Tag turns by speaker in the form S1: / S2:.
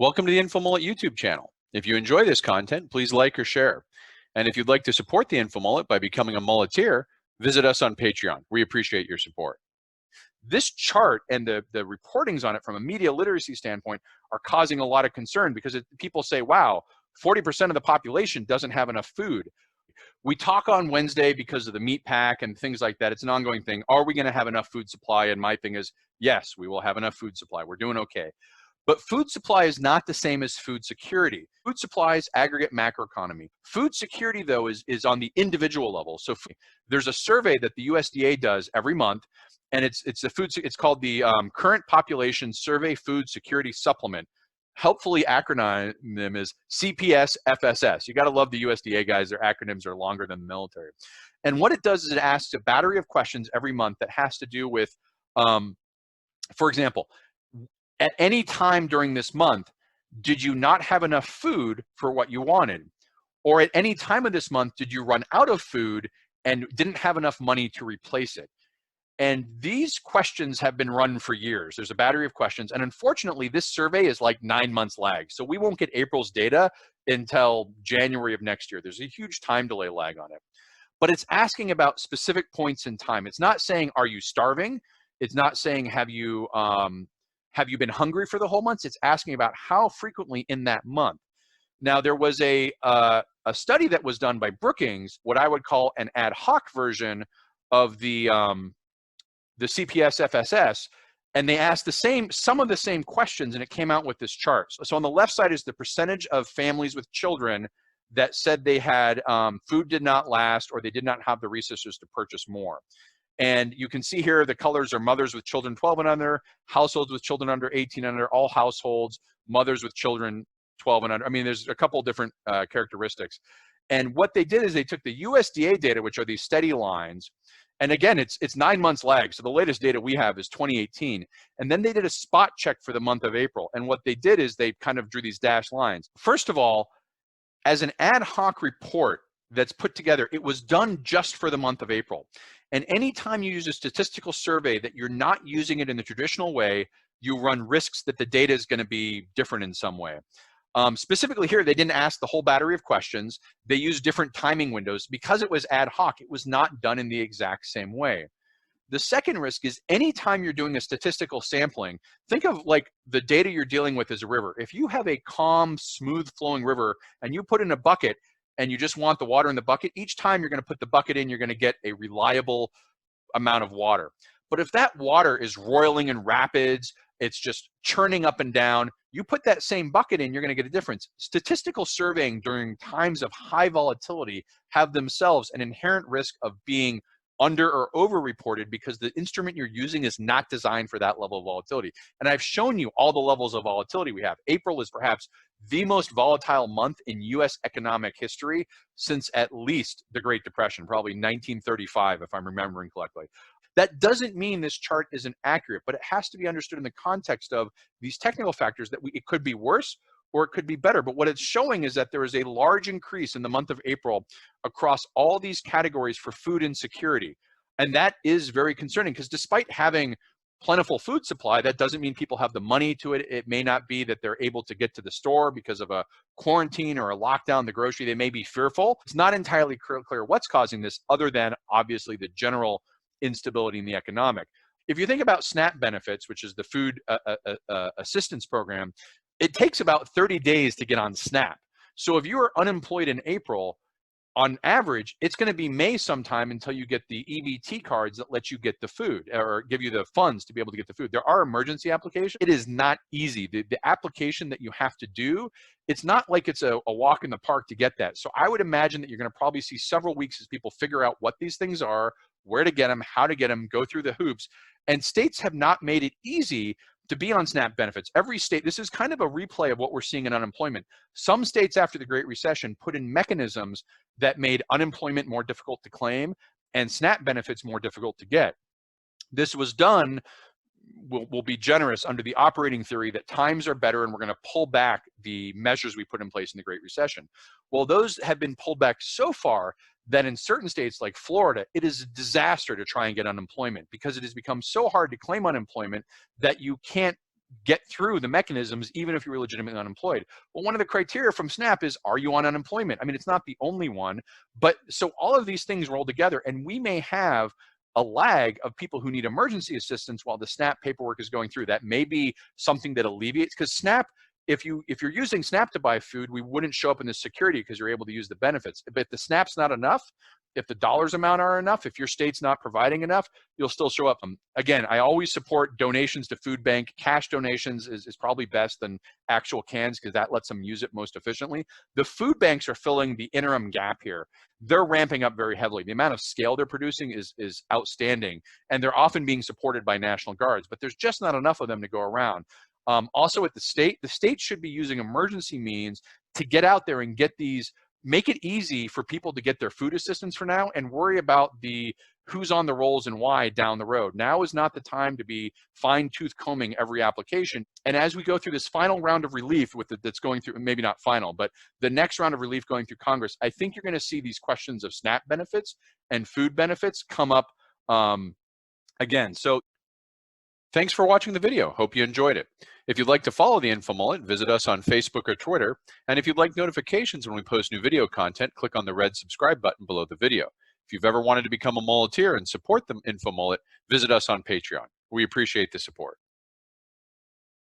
S1: Welcome to the InfoMullet YouTube channel. If you enjoy this content, please like or share. And if you'd like to support the InfoMullet by becoming a mulleteer, visit us on Patreon. We appreciate your support. This chart and the reportings on it from a media literacy standpoint are causing a lot of concern because people say, wow, 40% of the population doesn't have enough food. We talk on Wednesday because of the meat pack and things like that. It's an ongoing thing. Are we going to have enough food supply? And my thing is, yes, we will have enough food supply. We're doing okay. But food supply is not the same as food security. Food supply is aggregate macroeconomy. Food security, though, is on the individual level. So there's a survey that the USDA does every month, and it's called the Current Population Survey Food Security Supplement. Helpfully acronym is CPS-FSS. You got to love the USDA guys. Their acronyms are longer than the military. And what it does is it asks a battery of questions every month that has to do with, for example, at any time during this month, did you not have enough food for what you wanted? Or at any time of this month, did you run out of food and didn't have enough money to replace it? And these questions have been run for years. There's a battery of questions. And unfortunately, this survey is like 9 months lag. So we won't get April's data until January of next year. There's a huge time delay lag on it. But it's asking about specific points in time. It's not saying, are you starving? It's not saying, have you been hungry for the whole month? It's asking about how frequently in that month. Now, there was a study that was done by Brookings, what I would call an ad hoc version of the CPS-FSS, and they asked some of the same questions, and it came out with this chart. So on the left side is the percentage of families with children that said they had food did not last or they did not have the resources to purchase more. And you can see here the colors are mothers with children 12 and under, households with children under 18 and under, all households, mothers with children 12 and under. I mean, there's a couple different characteristics. And what they did is they took the USDA data, which are these steady lines, and again, it's 9 months lag. So the latest data we have is 2018. And then they did a spot check for the month of April. And what they did is they kind of drew these dashed lines. First of all, as an ad hoc report that's put together, it was done just for the month of April. And anytime you use a statistical survey that you're not using it in the traditional way, you run risks that the data is going to be different in some way. Specifically here, they didn't ask the whole battery of questions. They used different timing windows. Because it was ad hoc, it was not done in the exact same way. The second risk is anytime you're doing a statistical sampling, think of like the data you're dealing with as a river. If you have a calm, smooth flowing river and you put in a bucket and you just want the water in the bucket, each time you're going to put the bucket in, you're going to get a reliable amount of water. But if that water is roiling in rapids, it's just churning up and down, you put that same bucket in, you're going to get a difference. Statistical surveying during times of high volatility have themselves an inherent risk of being under or over reported because the instrument you're using is not designed for that level of volatility. And I've shown you all the levels of volatility we have. April is perhaps the most volatile month in US economic history since at least the Great Depression, probably 1935, if I'm remembering correctly. That doesn't mean this chart isn't accurate, but it has to be understood in the context of these technical factors that it could be worse or it could be better. But what it's showing is that there is a large increase in the month of April across all these categories for food insecurity. And that is very concerning because despite having plentiful food supply, that doesn't mean people have the money to it. It may not be that they're able to get to the store because of a quarantine or a lockdown, the grocery. They may be fearful. It's not entirely clear what's causing this other than obviously the general instability in the economic. If you think about SNAP benefits, which is the food assistance program, it takes about 30 days to get on SNAP. So if you are unemployed in April, on average, it's going to be May sometime until you get the EBT cards that let you get the food or give you the funds to be able to get the food. There are emergency applications. It is not easy. The application that you have to do, it's not like it's a walk in the park to get that. So I would imagine that you're going to probably see several weeks as people figure out what these things are, where to get them, how to get them, go through the hoops. And states have not made it easy to be on SNAP benefits. Every state, this is kind of a replay of what we're seeing in unemployment. Some states after the Great Recession put in mechanisms that made unemployment more difficult to claim and SNAP benefits more difficult to get. This was done, we'll be generous, under the operating theory that times are better and we're going to pull back the measures we put in place in the Great Recession. Well, those have been pulled back so far that in certain states like Florida, it is a disaster to try and get unemployment because it has become so hard to claim unemployment that you can't get through the mechanisms, even if you're legitimately unemployed. Well, one of the criteria from SNAP is, are you on unemployment? I mean, it's not the only one, but so all of these things roll together, and we may have a lag of people who need emergency assistance while the SNAP paperwork is going through. That may be something that alleviates, because SNAP, if you're using SNAP to buy food, we wouldn't show up in this security because you're able to use the benefits. But if the SNAP's not enough, if the dollars amount are enough, if your state's not providing enough, you'll still show up. Again, I always support donations to food bank. Cash donations is probably best than actual cans because that lets them use it most efficiently. The food banks are filling the interim gap here. They're ramping up very heavily. The amount of scale they're producing is outstanding, and they're often being supported by National Guards, but there's just not enough of them to go around. Also at the state should be using emergency means to get out there and get these, make it easy for people to get their food assistance for now, and worry about the who's on the rolls and why down the road. Now is not the time to be fine-tooth combing every application. And as we go through this final round of relief that's going through, maybe not final, but the next round of relief going through Congress, I think you're going to see these questions of SNAP benefits and food benefits come up again. So thanks for watching the video. Hope you enjoyed it. If you'd like to follow the InfoMullet, visit us on Facebook or Twitter. And if you'd like notifications when we post new video content, click on the red subscribe button below the video. If you've ever wanted to become a mulleteer and support the InfoMullet, visit us on Patreon. We appreciate the support.